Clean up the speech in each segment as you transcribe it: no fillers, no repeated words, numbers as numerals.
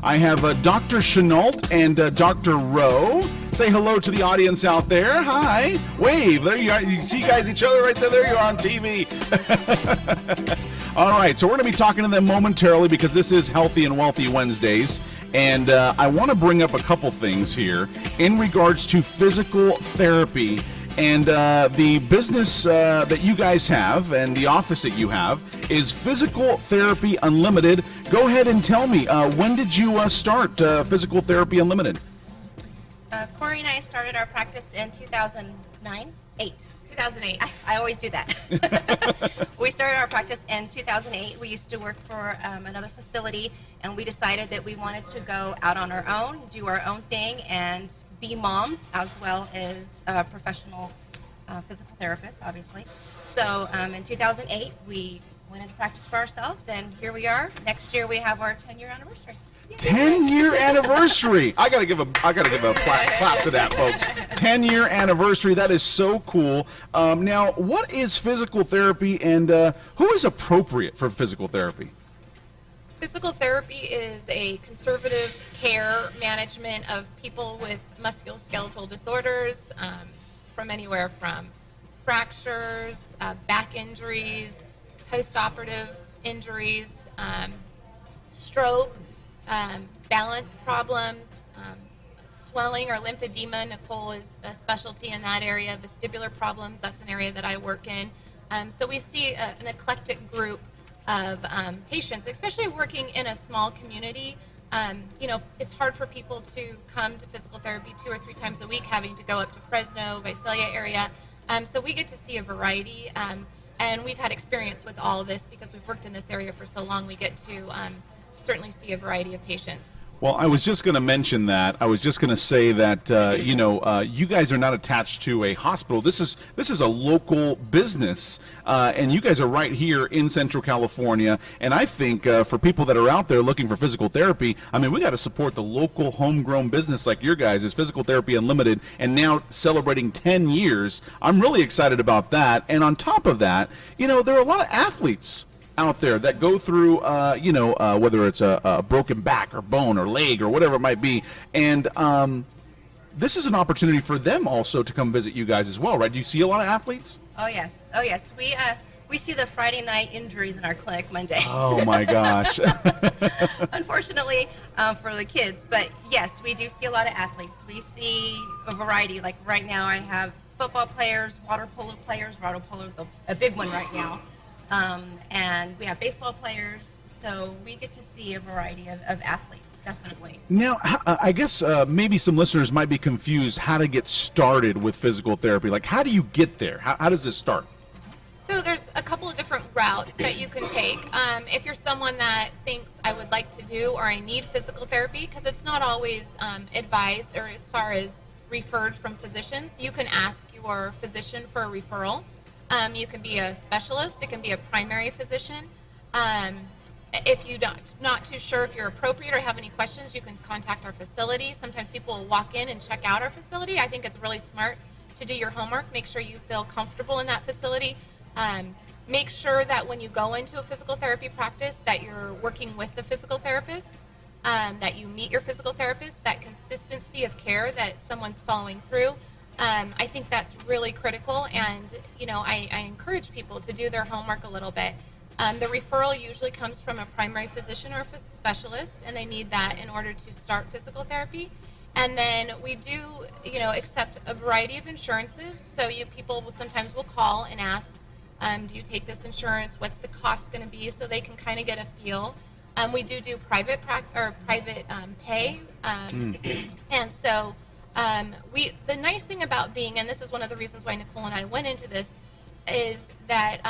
I have Dr. Chenault and Dr. Rowe. Say hello to the audience out there. Hi. Wave. There you are. You see guys each other right there. There you are on TV. All right, so we're going to be talking to them momentarily because this is Healthy and Wealthy Wednesdays. And I want to bring up a couple things here in regards to physical therapy and the business that you guys have and the office that you have is Physical Therapy Unlimited. Go ahead and tell me, when did you start Physical Therapy Unlimited? Corey and I started our practice in 2009? 2008. I always do that. We started our practice in 2008. We used to work for another facility, and we decided that we wanted to go out on our own, do our own thing, and be moms as well as professional physical therapists, obviously. So in 2008, we went into practice for ourselves, and here we are. Next year, we have our 10-year anniversary. 10-year anniversary. I gotta give a clap to that, folks. 10-year anniversary. That is so cool. Now, what is physical therapy, and who is appropriate for physical therapy? Physical therapy is a conservative care management of people with musculoskeletal disorders, from anywhere from fractures, back injuries, post-operative injuries, stroke, balance problems, swelling or lymphedema. Nicole is a specialty in that area. Vestibular problems, that's an area that I work in. So we see an eclectic group of patients, especially working in a small community. You know, it's hard for people to come to physical therapy 2 or 3 times a week, having to go up to Fresno, Visalia area. So we get to see a variety, and we've had experience with all of this because we've worked in this area for so long. We get to certainly see a variety of patients. Well, I was just going to mention that. I was just going to say that you guys are not attached to a hospital. This is a local business, and you guys are right here in Central California. And I think for people that are out there looking for physical therapy, I mean, we got to support the local homegrown business like your guys is Physical Therapy Unlimited, and now celebrating 10 years. I'm really excited about that. And on top of that, you know, there are a lot of athletes out there that go through, whether it's a broken back or bone or leg or whatever it might be, and this is an opportunity for them also to come visit you guys as well, right? Do you see a lot of athletes? Oh yes. We see the Friday night injuries in our clinic Monday. Oh my gosh. Unfortunately for the kids, but yes, we do see a lot of athletes. We see a variety. Like right now, I have football players, water polo players. Water polo is a big one right now. And we have baseball players, so we get to see a variety of athletes, definitely. Now, I guess maybe some listeners might be confused how to get started with physical therapy. Like, how do you get there? How does this start? So there's a couple of different routes that you can take. If you're someone that thinks I would like to do or I need physical therapy, because it's not always advised or as far as referred from physicians, you can ask your physician for a referral. You can be a specialist. It can be a primary physician. If you're not too sure if you're appropriate or have any questions, you can contact our facility. Sometimes people will walk in and check out our facility. I think it's really smart to do your homework. Make sure you feel comfortable in that facility. Make sure that when you go into a physical therapy practice that you're working with the physical therapist, that you meet your physical therapist, that consistency of care that someone's following through. I think that's really critical, and I encourage people to do their homework a little bit. The referral usually comes from a primary physician or a specialist, and they need that in order to start physical therapy. And then we do, accept a variety of insurances. So people will call and ask, do you take this insurance? What's the cost going to be? So they can kind of get a feel. We do private pay, and so. The nice thing about being, and this is one of the reasons why Nicole and I went into this, is that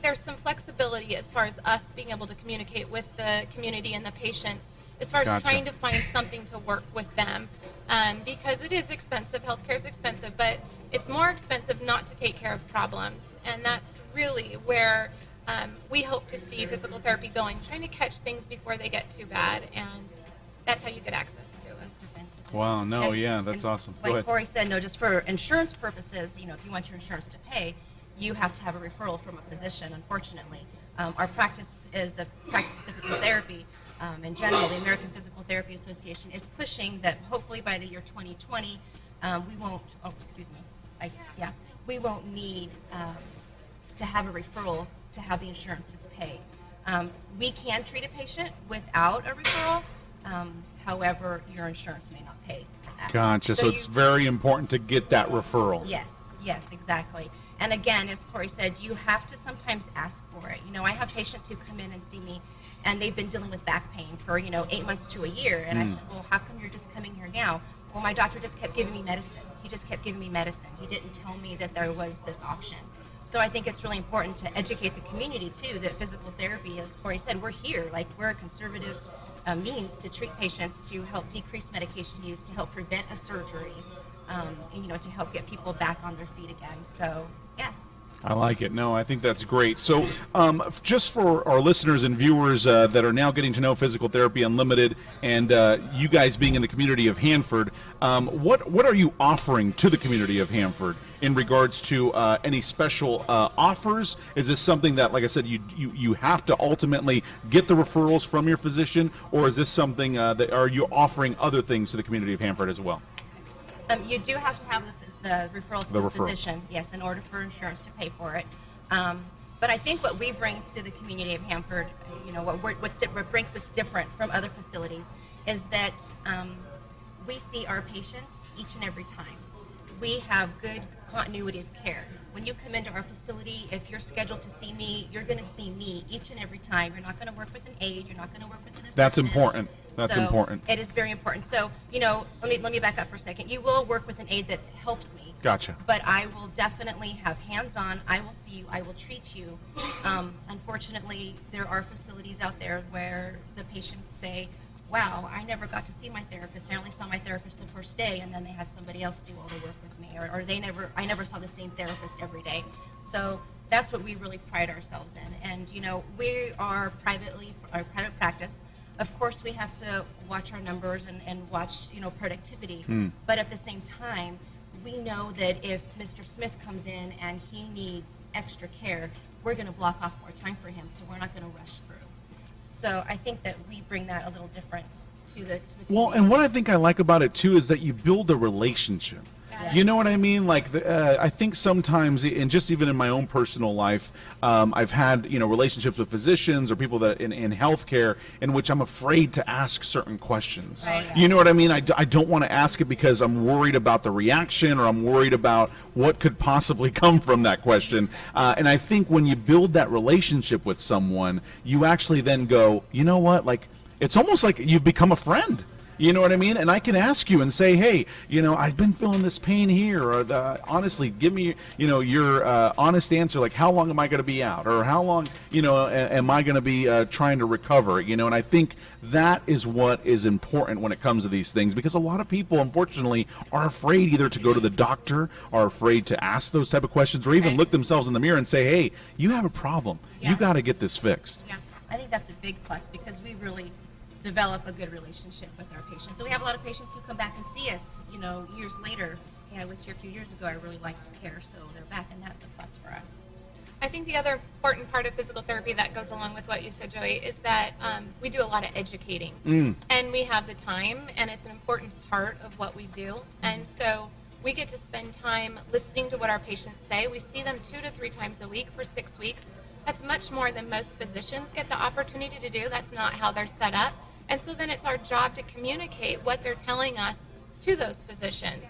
there's some flexibility as far as us being able to communicate with the community and the patients, as far as trying to find something to work with them, because it is expensive. Healthcare is expensive, but it's more expensive not to take care of problems, and that's really where we hope to see physical therapy going, trying to catch things before they get too bad, and that's how you get access to us. Wow, that's awesome. Go Like ahead. Corey said, just for insurance purposes, if you want your insurance to pay, you have to have a referral from a physician, unfortunately. Our practice is the practice of physical therapy, in general, the American Physical Therapy Association is pushing that hopefully by the year 2020, we won't, we won't need to have a referral to have the insurances paid. We can treat a patient without a referral. However, your insurance may not pay for that. Gotcha. So it's very important to get that referral. Yes, exactly. And again, as Corey said, you have to sometimes ask for it. You know, I have patients who come in and see me, and they've been dealing with back pain for, 8 months to a year. And I said, well, how come you're just coming here now? Well, my doctor just kept giving me medicine. He just kept giving me medicine. He didn't tell me that there was this option. So I think it's really important to educate the community, too, that physical therapy, as Corey said, we're here. Like, we're a conservative means to treat patients, to help decrease medication use, to help prevent a surgery, and, to help get people back on their feet again. So, yeah. I like it. No, I think that's great. So just for our listeners and viewers that are now getting to know Physical Therapy Unlimited and you guys being in the community of Hanford, what are you offering to the community of Hanford in regards to any special offers? Is this something that, like I said, you have to ultimately get the referrals from your physician, or is this something that are you offering other things to the community of Hanford as well? You do have to have the referral from the physician, yes, in order for insurance to pay for it. But I think what we bring to the community of Hanford, what brings us different from other facilities is that we see our patients each and every time. We have good continuity of care. When you come into our facility, if you're scheduled to see me, you're going to see me each and every time. You're not going to work with an aide. You're not going to work with an assistant. That's important. That's important. It is very important. So, let me back up for a second. You will work with an aide that helps me. Gotcha. But I will definitely have hands-on. I will see you. I will treat you. Unfortunately, there are facilities out there where the patients say, wow, I never got to see my therapist. I only saw my therapist the first day, and then they had somebody else do all the work with me, or I never saw the same therapist every day. So that's what we really pride ourselves in. And we are private practice. Of course, we have to watch our numbers and watch productivity. But at the same time, we know that if Mr. Smith comes in and he needs extra care, we're going to block off more time for him, so we're not going to rush through. So I think that we bring that a little different to the Well, and what I think I like about it too is that you build a relationship. Yes. You know what I mean? Like, I think sometimes, and just even in my own personal life, I've had relationships with physicians or people that in healthcare in which I'm afraid to ask certain questions. Right. You know what I mean? I don't want to ask it because I'm worried about the reaction, or I'm worried about what could possibly come from that question. And I think when you build that relationship with someone, you actually then go, you know what? Like, it's almost like you've become a friend. You know what I mean? And I can ask you and say, hey, I've been feeling this pain here, or honestly, give me, your honest answer. Like, how long am I going to be out, or how long, am I going to be trying to recover? And I think that is what is important when it comes to these things, because a lot of people, unfortunately, are afraid either to go to the doctor, are afraid to ask those type of questions, or even look themselves in the mirror and say, hey, you have a problem. Yeah. You got to get this fixed. Yeah, I think that's a big plus, because we really develop a good relationship with our patients. So we have a lot of patients who come back and see us, years later. Hey, I was here a few years ago. I really liked the care, so they're back, and that's a plus for us. I think the other important part of physical therapy that goes along with what you said, Joey, is that we do a lot of educating. And we have the time, and it's an important part of what we do. And so we get to spend time listening to what our patients say. We see them 2 to 3 times a week for 6 weeks. That's much more than most physicians get the opportunity to do. That's not how they're set up. And so then it's our job to communicate what they're telling us to those physicians,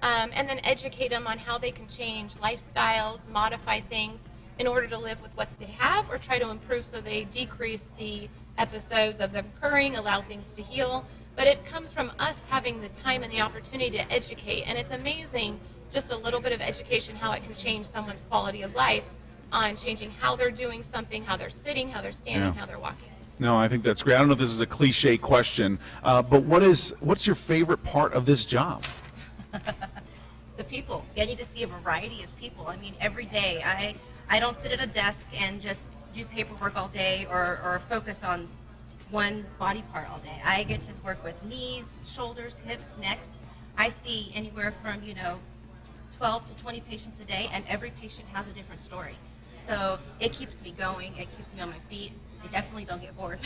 and then educate them on how they can change lifestyles, modify things in order to live with what they have, or try to improve so they decrease the episodes of them occurring, allow things to heal. But it comes from us having the time and the opportunity to educate. And it's amazing, just a little bit of education, how it can change someone's quality of life on changing how they're doing something, how they're sitting, how they're standing, how they're walking. No, I think that's great. I don't know if this is a cliche question, but what's your favorite part of this job? The people. Getting to see a variety of people. I mean, every day. I don't sit at a desk and just do paperwork all day, or focus on one body part all day. I get to work with knees, shoulders, hips, necks. I see anywhere from 12 to 20 patients a day, and every patient has a different story. So it keeps me going. It keeps me on my feet. I definitely don't get bored.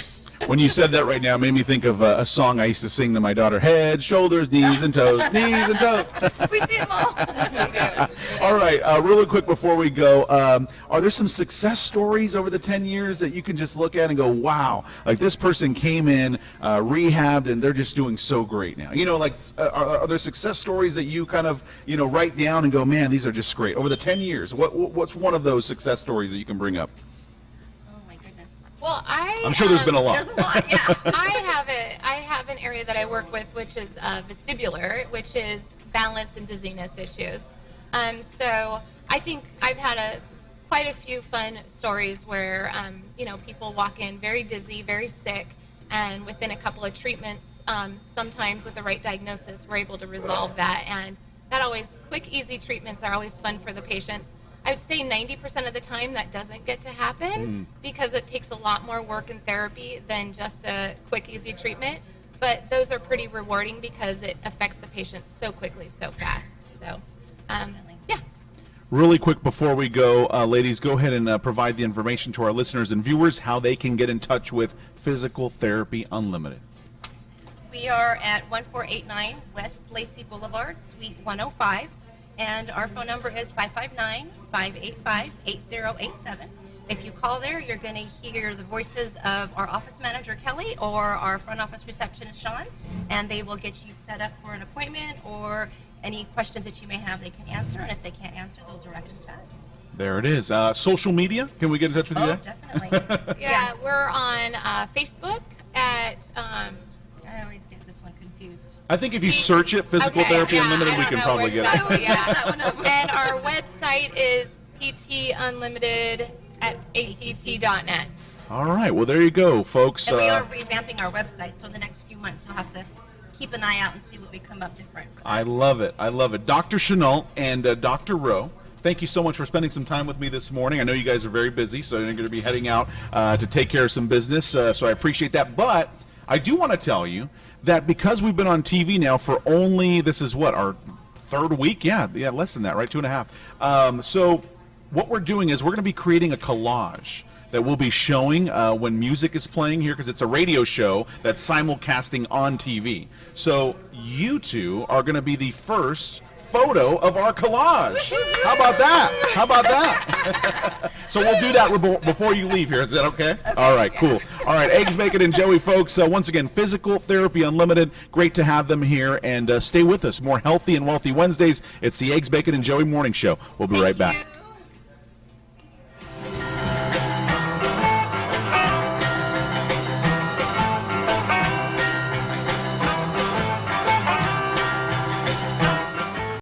When you said that right now, it made me think of a song I used to sing to my daughter: head, shoulders, knees, and toes, knees and toes. We see them all. All right, really quick before we go, are there some success stories over the 10 years that you can just look at and go, wow, like this person came in, rehabbed, and they're just doing so great now? You know, like, are there success stories that you kind of, you know, write down and go, man, these are just great? Over the 10 years, what's one of those success stories that you can bring up? Oh my goodness. Well, I'm sure there's been a lot. There's a lot, yeah. I have an area that I work with, which is vestibular, which is balance and dizziness issues. So I think I've had quite a few fun stories where you know, people walk in very dizzy, very sick, and within a couple of treatments, sometimes with the right diagnosis, we're able to resolve that. And that always, quick, easy treatments are always fun for the patients. I would say 90% of the time that doesn't get to happen because it takes a lot more work and therapy than just a quick, easy treatment. But those are pretty rewarding because it affects the patient so quickly, so fast. So, yeah. Really quick before we go, ladies, go ahead and provide the information to our listeners and viewers how they can get in touch with Physical Therapy Unlimited. We are at 1489 West Lacey Boulevard, Suite 105. And our phone number is 559-585-8087. If you call there, you're going to hear the voices of our office manager, Kelly, or our front office receptionist, Sean, and they will get you set up for an appointment, or any questions that you may have they can answer, and if they can't answer, they'll direct them to us. There it is. Social media, can we get in touch with you there? Definitely. Yeah, we're on Facebook at... I always get this one confused. I think if you search it, Physical Therapy Unlimited, we can probably get it. And our website is ptunlimited at att.net. All right, well, there you go, folks. And we are revamping our website, so in the next few months you'll have to keep an eye out and see what we come up different. I love it. I love it. Dr. Chenault and Dr. Rowe, thank you so much for spending some time with me this morning. I know you guys are very busy, so you're going to be heading out to take care of some business, so I appreciate that. But I do want to tell you that because we've been on TV now for only, this is what, our third week? Yeah, less than that, right? 2.5. So what we're doing is we're going to be creating a collage that we'll be showing when music is playing here, because it's a radio show that's simulcasting on TV. So you two are going to be the first photo of our collage. How about that? How about that? So we'll do that before you leave here. Is that okay? All right, cool. All right, Eggs, Bacon, and Joey, folks. Once again, Physical Therapy Unlimited. Great to have them here, and stay with us. More Healthy and Wealthy Wednesdays. It's the Eggs, Bacon, and Joey Morning Show. We'll be right back.